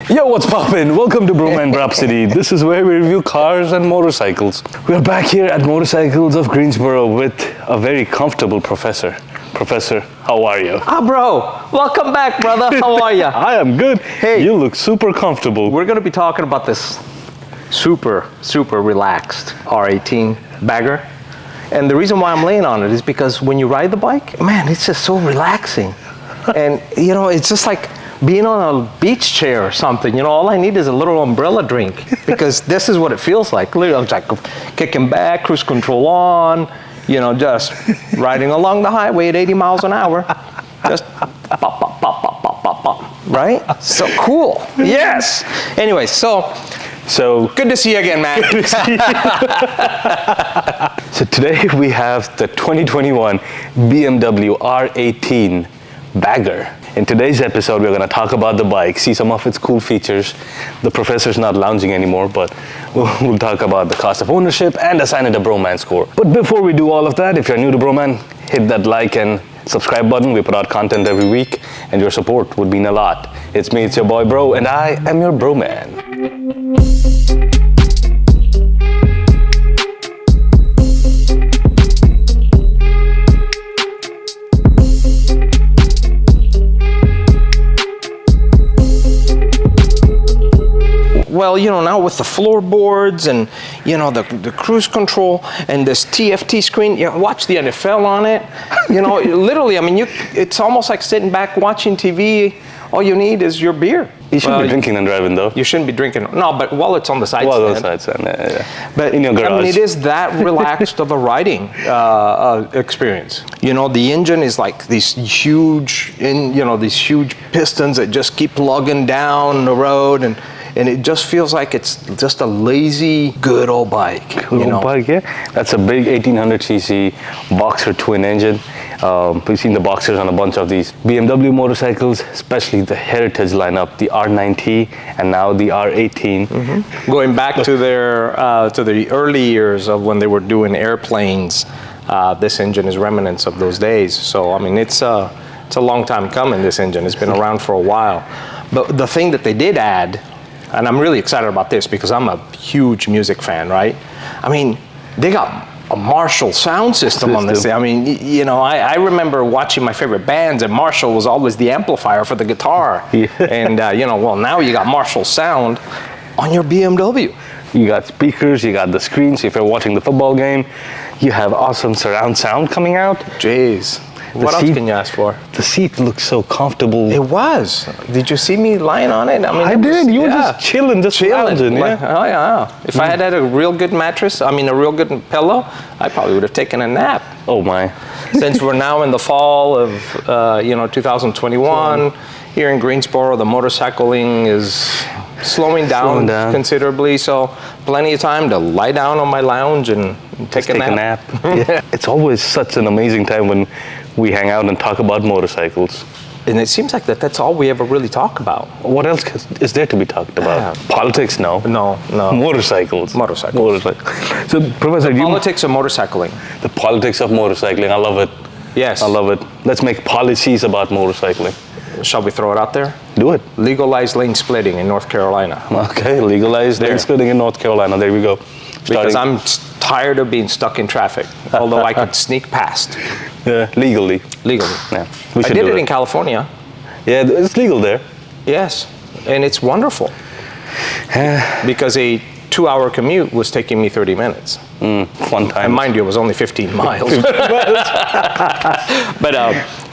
Yo, what's poppin'? Welcome to Bhroman Braapsody. This is where we review cars and motorcycles. We're back here at Motorcycles of Greensboro with a very comfortable professor. Professor, how are you? Bro, welcome back, brother. How are you? I am good. Hey. You look super comfortable. We're gonna be talking about this super relaxed R18 Bagger. And the reason why I'm laying on it is because when you ride the bike, man, it's just so relaxing. And you know, it's just like being on a beach chair or something. You know, all I need is a little umbrella drink because this is what it feels like. Literally, I'm like kicking back, cruise control on, you know, just riding along the highway at 80 miles an hour. Just pop, pop, pop, pop, pop, pop, pop, right? So cool. Yes. Anyway, so good to see you again, man. Good to see you. So today we have the 2021 BMW R18 Bagger. In today's episode, we're going to talk about the bike, see some of its cool features. The professor's not lounging anymore, but we'll talk about the cost of ownership and assign it a Bhromance score. But before we do all of that, if you're new to Bhroman, hit that like and subscribe button. We put out content every week, and your support would mean a lot. It's me, it's your boy Bro, and I am your Bhroman. Well, you know, now with the floorboards and, you know, the cruise control and this TFT screen, you know, watch the NFL on it. You know, literally, I mean, it's almost like sitting back watching TV. All you need is your beer. You shouldn't be drinking and driving, though. You shouldn't be drinking. No, but while it's on the side While stand. on the side stand, yeah. But in your garage. I mean, it is that relaxed of a riding experience. You know, the engine is like these huge, these huge pistons that just keep lugging down the road, and it just feels like it's just a lazy, good old bike. Good old bike, yeah. That's a big 1800cc Boxer twin engine. We've seen the Boxers on a bunch of these BMW motorcycles, especially the Heritage lineup, the R9T and now the R18. Mm-hmm. Going back to the early years of when they were doing airplanes, this engine is remnants of those days. So I mean, it's a long time coming. This engine, it's been around for a while. But the thing that they did add, and I'm really excited about this because I'm a huge music fan, right? I mean, they got a Marshall sound system on this thing. I mean, you know, I remember watching my favorite bands, and Marshall was always the amplifier for the guitar. Yeah. And, you know, well, now you got Marshall sound on your BMW. You got speakers, you got the screens. If you're watching the football game, you have awesome surround sound coming out. Jeez. What else can you ask for? The seat looks so comfortable. It was. Did you see me lying on it? I mean, I did. You were just chilling, lounging. Yeah. Oh yeah. If I had a real good mattress, I mean a real good pillow, I probably would have taken a nap. Oh my. Since we're now in the fall of 2021, here in Greensboro, the motorcycling is slowing down considerably, so plenty of time to lie down on my lounge and take a nap. Yeah. It's always such an amazing time when we hang out and talk about motorcycles. And it seems like that's all we ever really talk about. What else is there to be talked about? Politics? No. No. Motorcycles. So, Professor, politics of motorcycling. The politics of motorcycling. I love it. Yes. I love it. Let's make policies about motorcycling. Shall we throw it out there? Do it. Legalize lane splitting in North Carolina. Okay, legalize lane splitting in North Carolina. There we go. Because I'm tired of being stuck in traffic, although I could sneak past. Yeah, legally. Yeah. I did it in California. Yeah, it's legal there. Yes, and it's wonderful. Because a 2-hour commute was taking me 30 minutes. Fun time. And mind you, it was only 15 miles. But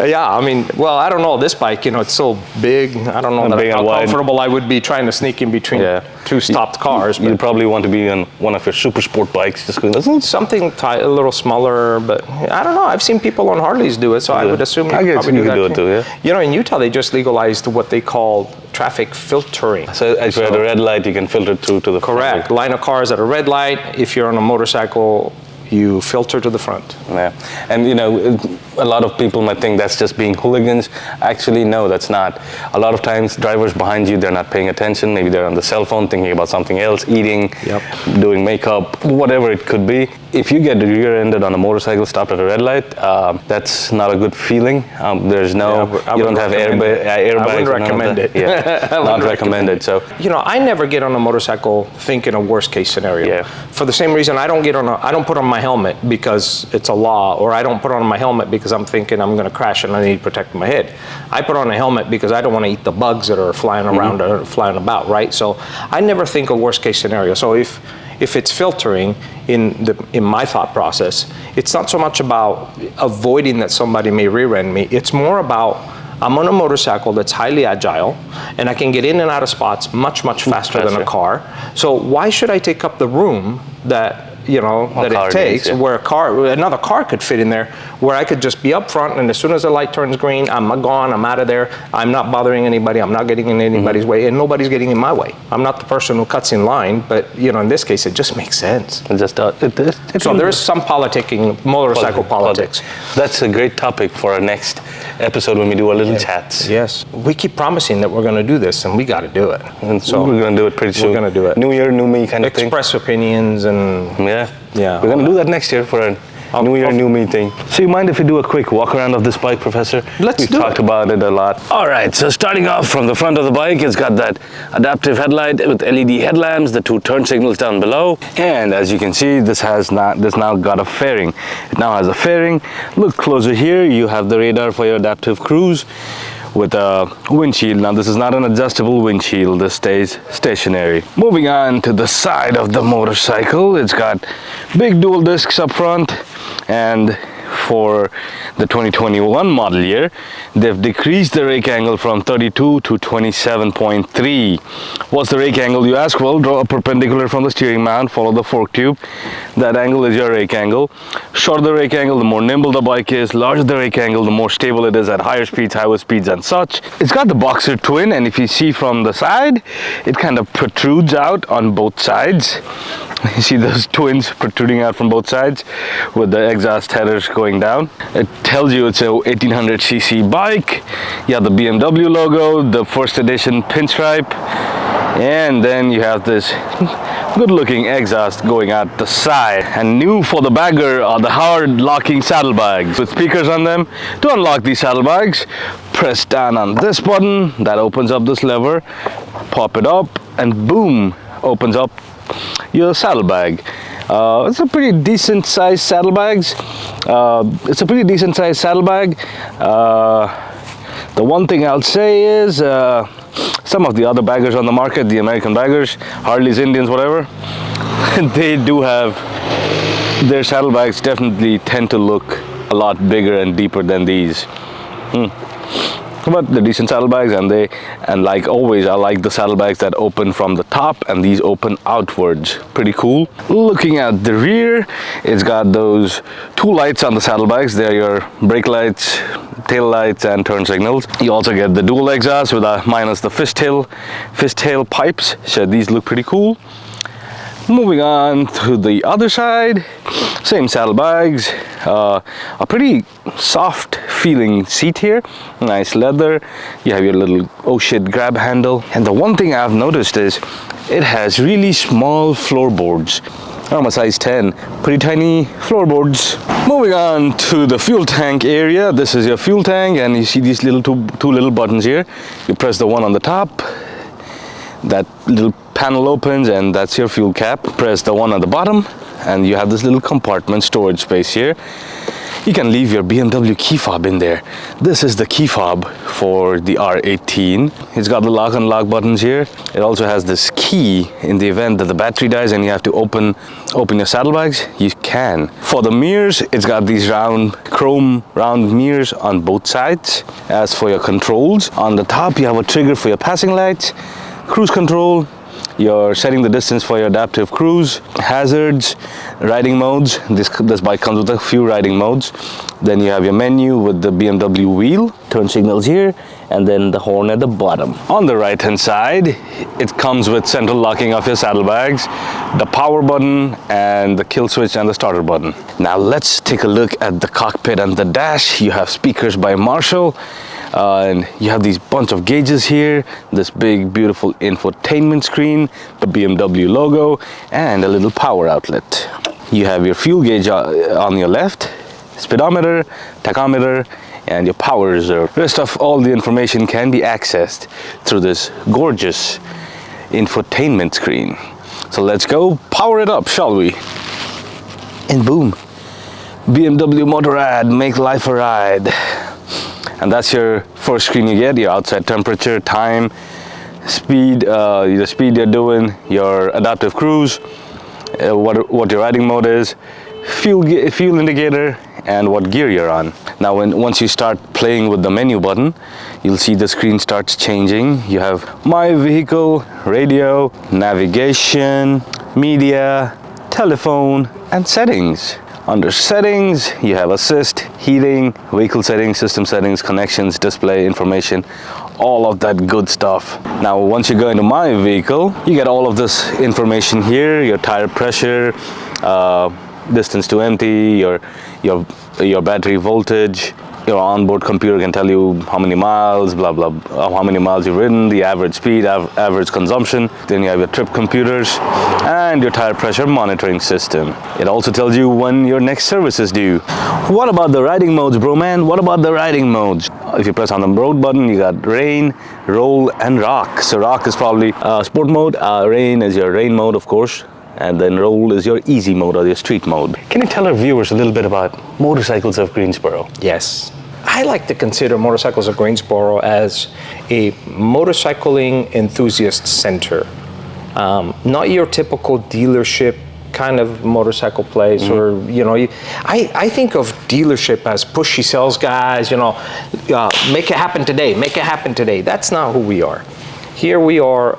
yeah, I mean, well, I don't know. This bike, you know, it's so big. I don't know how comfortable I would be trying to sneak in between two stopped cars. You'd probably want to be on one of your super sport bikes. Just something a little smaller, but I don't know. I've seen people on Harleys do it, so I would assume I guess you could do it too, yeah. You know, in Utah, they just legalized what they call traffic filtering. So if you're at a red light, you can filter through to the front. Correct. Line of cars at a red light. If you're on a motorcycle, you filter to the front. Yeah, and you know, a lot of people might think that's just being hooligans. Actually, no, that's not. A lot of times, drivers behind you, they're not paying attention. Maybe they're on the cell phone thinking about something else, eating, doing makeup, whatever it could be. if you get rear-ended on a motorcycle stopped at a red light, that's not a good feeling. There's no, you don't have airbags. I wouldn't recommend it. Yeah, not recommended. So, you know, I never get on a motorcycle thinking a worst case scenario. Yeah. For the same reason, I don't put on my helmet because it's a law, or I don't put on my helmet because I'm thinking I'm going to crash and I need to protect my head. I put on a helmet because I don't want to eat the bugs that are flying around or flying about, right? So I never think a worst case scenario. So if it's filtering in my thought process, it's not so much about avoiding that somebody may rear end me. It's more about I'm on a motorcycle that's highly agile and I can get in and out of spots much faster than a car. So why should I take up the room that it takes, where another car could fit in there, where I could just be up front, and as soon as the light turns green, I'm gone, I'm out of there, I'm not bothering anybody, I'm not getting in anybody's way, and nobody's getting in my way. I'm not the person who cuts in line, but in this case, it just makes sense. So there's some motorcycle politics. That's a great topic for our next episode when we do our little chats. Yes. We keep promising that we're going to do this, and we got to do it. And so we're going to do it pretty soon. We're going to do it. New year, new me kind of thing. Express opinions and... Yeah. We're going to do that next year for a new year, new me thing. So you mind if we do a quick walk around of this bike, Professor? We've talked about it a lot. All right, so starting off from the front of the bike, it's got that adaptive headlight with LED headlamps, the 2 turn signals down below. And as you can see, this now got a fairing. It now has a fairing. Look closer here, you have the radar for your adaptive cruise with a windshield. Now this is not an adjustable windshield, this stays stationary. Moving on to the side of the motorcycle, it's got big dual discs up front, and for the 2021 model year, they've decreased the rake angle from 32 to 27.3. What's the rake angle, you ask? Well, draw a perpendicular from the steering mount, follow the fork tube. That angle is your rake angle. Shorter the rake angle, the more nimble the bike is. Larger the rake angle, the more stable it is at higher speeds, highway speeds and such. It's got the Boxer twin, and if you see from the side, it kind of protrudes out on both sides. You see those twins protruding out from both sides with the exhaust headers going down. It tells you it's a 1800cc bike. You have the BMW logo, the first edition pinstripe, and then you have this good looking exhaust going out the side. And new for the Bagger are the hard locking saddlebags with speakers on them. To unlock these saddlebags, press down on this button, that opens up this lever, pop it up, and boom, opens up your saddlebag. It's a pretty decent sized saddlebags. The one thing I'll say is some of the other baggers on the market, the American baggers, Harleys, Indians, whatever, they do have, their saddlebags definitely tend to look a lot bigger and deeper than these. But they're decent saddlebags, and like always, I like the saddlebags that open from the top, and these open outwards. Pretty cool. Looking at the rear, it's got those 2 lights on the saddlebags. They're your brake lights, tail lights, and turn signals. You also get the dual exhaust with minus the fishtail pipes. So these look pretty cool. Moving on to the other side, same saddlebags, a pretty soft feeling seat here, nice leather. You have your little oh shit grab handle, and the one thing I've noticed is it has really small floorboards. I'm a size 10, pretty tiny floorboards. Moving on to the fuel tank area, this is your fuel tank, and you see these little two little buttons here. You press the one on the top, that little panel opens, and that's your fuel cap. Press the one at the bottom, and you have this little compartment storage space here. You can leave your BMW key fob in there. This is the key fob for the R18. It's got the lock and lock buttons here. It also has this key in the event that the battery dies and you have to open your saddlebags, you can. For the mirrors, it's got these chrome round mirrors on both sides. As for your controls, on the top you have a trigger for your passing lights, cruise control, you're setting the distance for your adaptive cruise, hazards, riding modes. This bike comes with a few riding modes. Then you have your menu with the BMW wheel, turn signals here, and then the horn at the bottom. On the right hand side, it comes with central locking of your saddlebags, the power button, and the kill switch and the starter button. Now let's take a look at the cockpit and the dash. You have speakers by Marshall. And you have these bunch of gauges here, this big beautiful infotainment screen, the BMW logo, and a little power outlet. You have your fuel gauge on your left, speedometer, tachometer, and your power reserve. Rest of all the information can be accessed through this gorgeous infotainment screen. So let's go power it up, shall we? And boom, BMW Motorrad, make life a ride. And that's your first screen you get, your outside temperature, time, speed, the speed you're doing, your adaptive cruise, what your riding mode is, fuel indicator, and what gear you're on. Now once you start playing with the menu button, you'll see the screen starts changing. You have my vehicle, radio, navigation, media, telephone, and settings. Under settings, you have assist, heating, vehicle settings, system settings, connections, display, information, all of that good stuff. Now, once you go into my vehicle, you get all of this information here, your tire pressure, distance to empty, your battery voltage. Your onboard computer can tell you how many miles, blah, blah, how many miles you've ridden, the average speed, average consumption. Then you have your trip computers and your tire pressure monitoring system. It also tells you when your next service is due. What about the riding modes, bro man? What about the riding modes? If you press on the road button, you got rain, roll, and rock. So rock is probably sport mode, rain is your rain mode, of course. And then roll is your easy mode or your street mode. Can you tell our viewers a little bit about Motorcycles of Greensboro? Yes. I like to consider Motorcycles of Greensboro as a motorcycling enthusiast center. Not your typical dealership kind of motorcycle place, or I think of dealership as pushy sales guys, make it happen today, make it happen today. That's not who we are. Here we are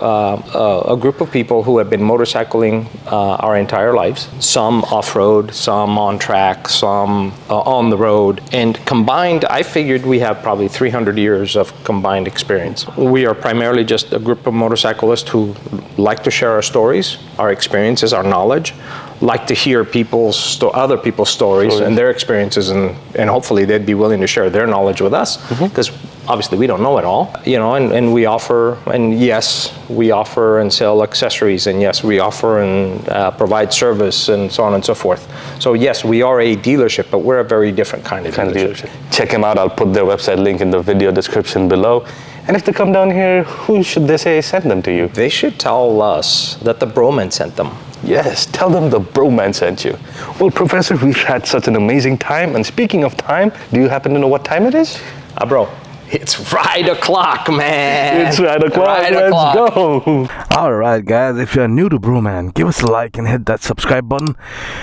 a group of people who have been motorcycling our entire lives, some off-road, some on track, some on the road, and combined, I figured we have probably 300 years of combined experience. We are primarily just a group of motorcyclists who like to share our stories, our experiences, our knowledge, like to hear other people's stories and their experiences, and hopefully they'd be willing to share their knowledge with us, because obviously we don't know it all, and we offer, and yes, we offer and sell accessories, and yes, we offer and provide service, and so on and so forth. So yes, we are a dealership, but we're a very different kind of dealership. Check them out. I'll put their website link in the video description below. And if they come down here, who should they say sent them to you? They should tell us that the Bhromance sent them. Yes, tell them the Bhromance sent you. Well, Professor, we've had such an amazing time. And speaking of time, do you happen to know what time it is? Bro, it's right o'clock, man. It's right o'clock. Right Let's o'clock. go. All right, guys. If you're new to Bhroman, give us a like and hit that subscribe button.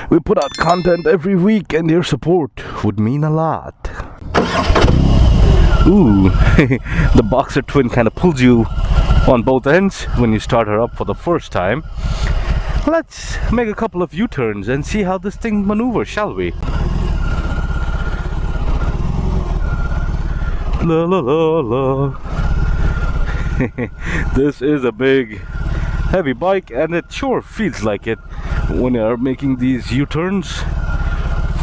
We put out content every week, and your support would mean a lot. Ooh, the Boxer twin kind of pulls you on both ends when you start her up for the first time. Let's make a couple of U-turns and see how this thing maneuvers, shall we? La la la la. This is a big, heavy bike, and it sure feels like it when you're making these U-turns.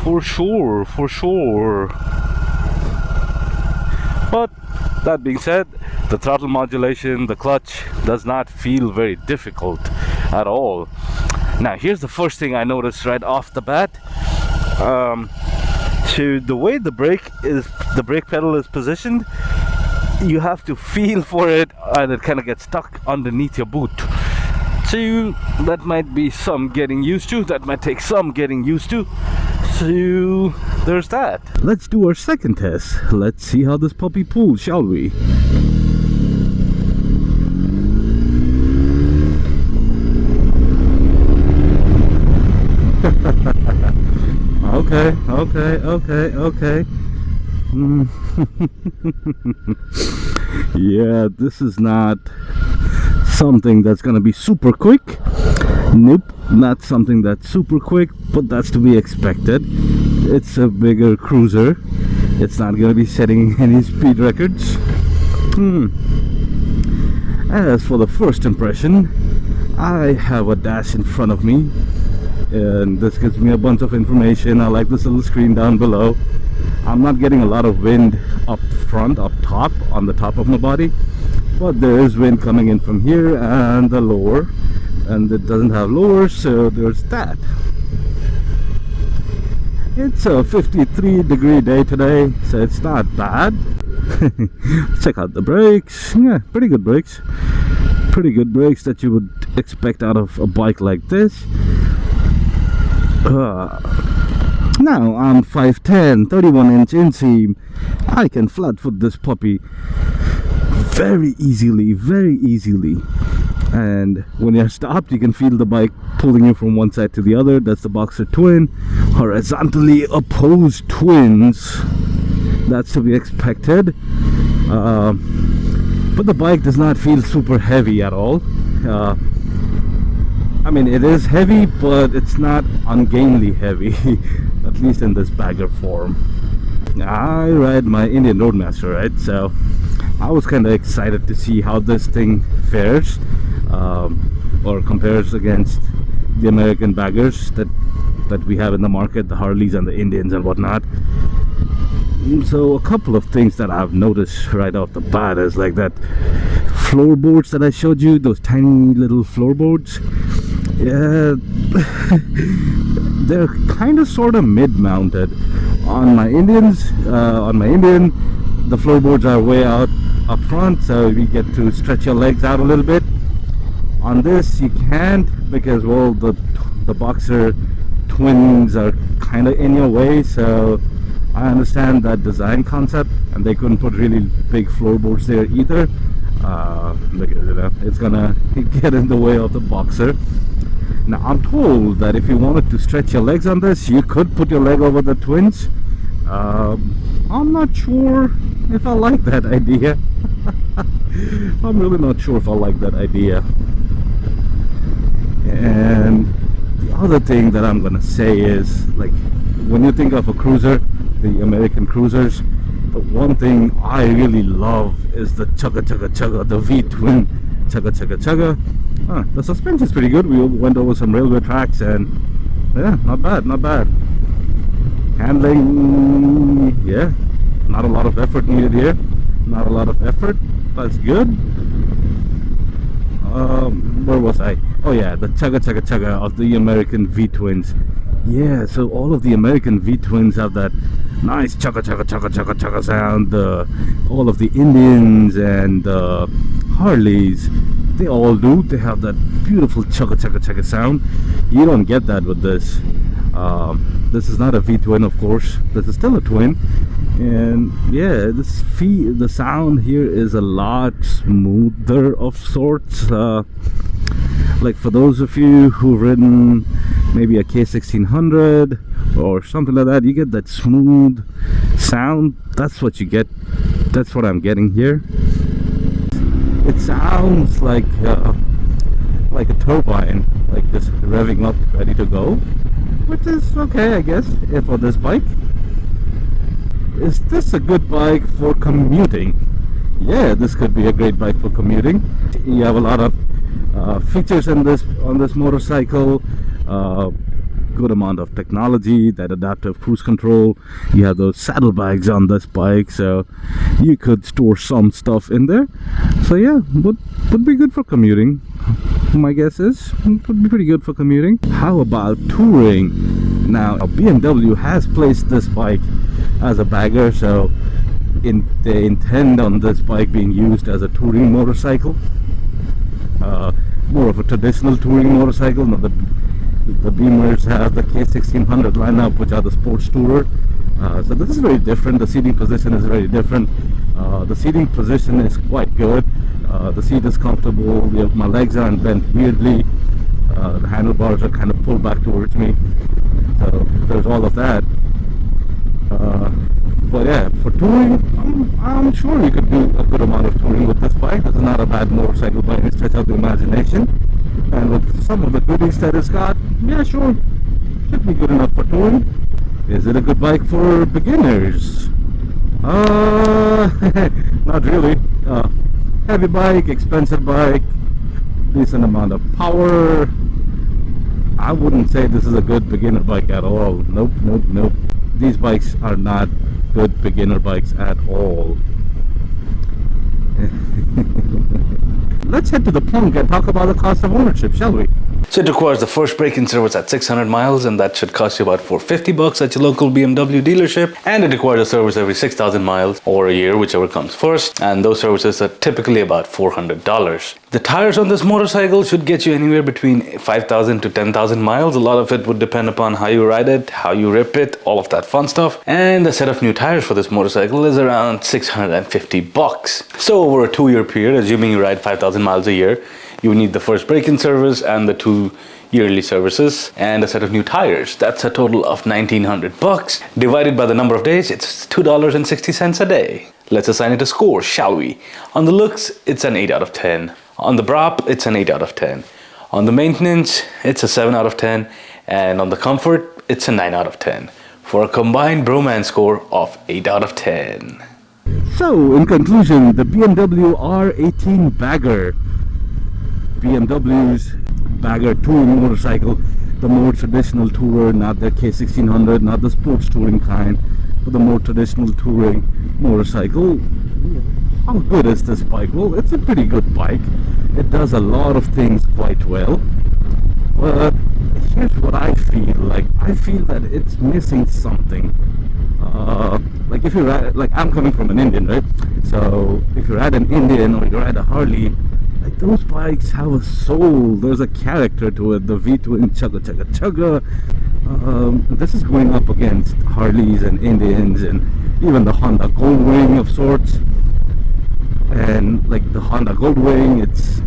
For sure, for sure. But that being said, the throttle modulation, the clutch does not feel very difficult at all. Now here's the first thing I noticed right off the bat. So the way the brake pedal is positioned, you have to feel for it, and it kind of gets stuck underneath your boot. So that might be some getting used to. That might take some getting used to. So there's that. Let's do our second test. Let's see how this puppy pulls, shall we? Okay. Yeah, this is not something that's gonna be super quick. Nope, not something that's super quick, but that's to be expected. It's a bigger cruiser. It's not gonna be setting any speed records. As for the first impression, I have a dash in front of me, and this gives me a bunch of information. I like this little screen down below. I'm not getting a lot of wind up front, up top, on the top of my body, but there is wind coming in from here and the lower, and it doesn't have lower, so there's that. It's a 53-degree day today, so it's not bad. Check out the brakes. Yeah, pretty good brakes. Pretty good brakes that you would expect out of a bike like this. Now I'm 5'10", 31-inch inseam. I can flat foot this puppy very easily, and when you're stopped you can feel the bike pulling you from one side to the other. That's the Boxer twin, horizontally opposed twins. That's to be expected, but the bike does not feel super heavy at all. I mean, it is heavy, but it's not ungainly heavy, at least in this bagger form. I ride my Indian Roadmaster, right? So I was kind of excited to see how this thing fares, or compares against the American baggers that we have in the market, the Harleys and the Indians and whatnot. So a couple of things that I've noticed right off the bat is like that floorboards that I showed you, those tiny little floorboards. Yeah, they're kind of sort of mid-mounted. On my Indian, the floorboards are way out up front, so you get to stretch your legs out a little bit. On this, you can't, because, well, the Boxer twins are kind of in your way. So I understand that design concept, and they couldn't put really big floorboards there either, because, you know, it's gonna get in the way of the Boxer. Now I'm told that if you wanted to stretch your legs on this, you could put your leg over the twins. I'm not sure if I like that idea. I'm really not sure if I like that idea. And the other thing that I'm gonna say is, like, when you think of a cruiser, the American cruisers, the one thing I really love is the chugga chugga chugga, the V-twin chugga chugga chugga. The suspension's pretty good. We went over some railway tracks, and yeah, not bad, not bad. Handling, yeah, not a lot of effort needed here. Not a lot of effort. That's good. Where was I? Oh yeah, the chugga chugga chugga of the American V-twins. Yeah, so all of the American V-twins have that nice chugga chugga chugga chugga chugga sound. All of the Indians and Harleys, they all do. They have that beautiful chugga chugga chugga sound. You don't get that with this. This is not a V-twin, of course. This is still a twin. And yeah, the sound here is a lot smoother of sorts. Like, for those of you who've ridden maybe a K1600 or something like that, you get that smooth sound. That's what you get. That's what I'm getting here. It sounds like a turbine, like just revving up, ready to go, which is okay, I guess, for this bike. Is this a good bike for commuting? Yeah, this could be a great bike for commuting. You have a lot of features on this motorcycle. Good amount of technology, that adaptive cruise control. You have those saddlebags on this bike, so you could store some stuff in there. So yeah, would be good for commuting. My guess is it would be pretty good for commuting. How about touring? Now BMW has placed this bike as a bagger, so they intend on this bike being used as a touring motorcycle, more of a traditional touring motorcycle. Now the Beamers have the K1600 lineup, which are the sports tourer. So this is very different. The seating position is very different. The seating position is quite good. The seat is comfortable. My legs aren't bent weirdly. The handlebars are kind of pulled back towards me. So there's all of that. But yeah, for touring, I'm sure you could do a good amount of touring with this bike. This is not a bad motorcycle by any stretch of the imagination. And with some of the goodies that it's got, yeah, sure, should be good enough for touring. Is it a good bike for beginners? Not really. Heavy bike, expensive bike, decent amount of power. I wouldn't say this is a good beginner bike at all. Nope, nope, nope. These bikes are not good beginner bikes at all. Let's head to the punk and talk about the cost of ownership, shall we? So it requires the first break-in service at 600 miles, and that should cost you about $450 at your local BMW dealership. And it requires a service every 6,000 miles or a year, whichever comes first. And those services are typically about $400. The tires on this motorcycle should get you anywhere between 5,000 to 10,000 miles. A lot of it would depend upon how you ride it, how you rip it, all of that fun stuff. And the set of new tires for this motorcycle is around $650. So over a 2-year period, assuming you ride 5,000 miles a year, you need the first break-in service and the 2 yearly services and a set of new tires. That's a total of $1,900. Divided by the number of days, it's $2.60 a day. Let's assign it a score, shall we? On the looks, it's an 8 out of 10. On the BRAAP, it's an 8 out of 10. On the maintenance, it's a 7 out of 10. And on the comfort, it's a 9 out of 10. For a combined Bhromance score of 8 out of 10. So, in conclusion, the BMW R18 Bagger, BMW's Bagger touring motorcycle, the more traditional tourer, not the K1600, not the sports touring kind, but the more traditional touring motorcycle. How good is this bike? Well, it's a pretty good bike. It does a lot of things quite well. But here's what I feel like. I feel that it's missing something. Like if you ride, like I'm coming from an Indian, right? So if you ride an Indian or you ride a Harley, like those bikes have a soul. There's a character to it. The V-twin chugga chugga chugga. This is going up against Harleys and Indians and even the Honda Goldwing of sorts. And like the Honda Goldwing,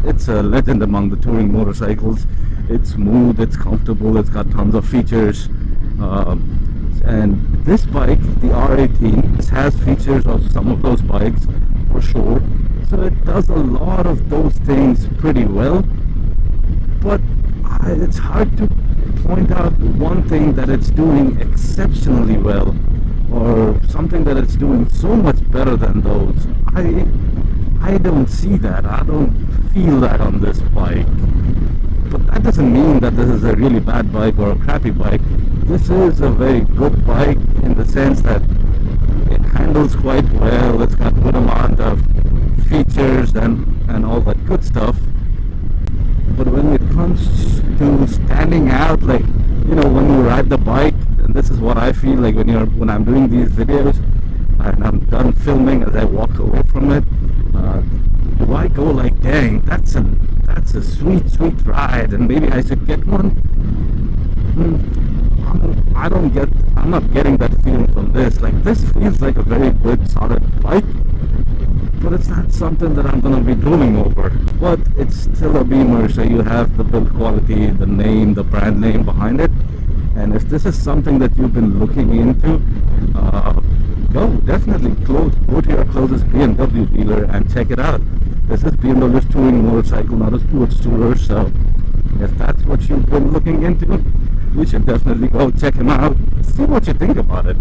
it's a legend among the touring motorcycles. It's smooth, it's comfortable, it's got tons of features. And this bike, the R18, has features of some of those bikes for sure. So it does a lot of those things pretty well. But it's hard to point out one thing that it's doing exceptionally well, or something that it's doing so much better than those. I don't see that. I don't feel that on this bike. But that doesn't mean that this is a really bad bike or a crappy bike. This is a very good bike in the sense that it handles quite well. It's got a good amount of features and all that good stuff. But when it comes to standing out, like, you know, when you ride the bike, and this is what I feel like when I'm doing these videos and I'm done filming, as I walk away from it, do I go like, dang, that's a sweet ride, and maybe I should get one? I'm not getting that feeling from this. Like, this feels like a very good, solid bike, but it's not something that I'm gonna be drooling over. But it's still a Beamer, so you have the build quality, the name, the brand name behind it. And if this is something that you've been looking into, definitely go to your closest BMW dealer and check it out. This is BMW's touring motorcycle, not a sports tourer, so if that's what you've been looking into, you should definitely go check him out, see what you think about it.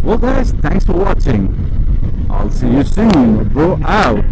Well guys, thanks for watching. I'll see you soon. Bro out.